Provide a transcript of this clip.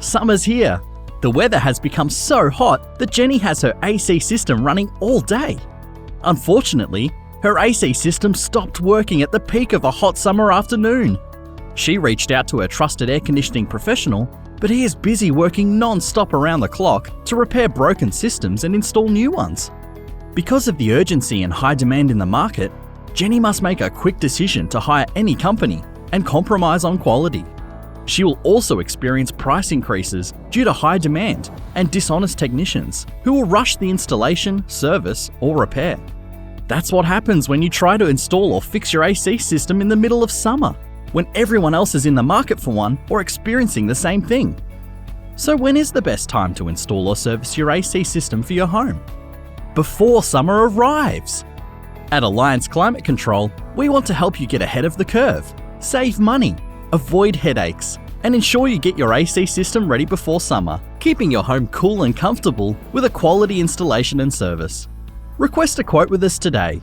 Summer's here. The weather has become so hot that Jenny has her AC system running all day. Unfortunately, her AC system stopped working at the peak of a hot summer afternoon. She reached out to her trusted air conditioning professional, but he is busy working non-stop around the clock to repair broken systems and install new ones. Because of the urgency and high demand in the market, Jenny must make a quick decision to hire any company and compromise on quality. She will also experience price increases due to high demand and dishonest technicians who will rush the installation, service, or repair. That's what happens when you try to install or fix your AC system in the middle of summer, when everyone else is in the market for one or experiencing the same thing. So when is the best time to install or service your AC system for your home? Before summer arrives! At Alliance Climate Control, we want to help you get ahead of the curve, save money, avoid headaches, and ensure you get your AC system ready before summer, keeping your home cool and comfortable with a quality installation and service. Request a quote with us today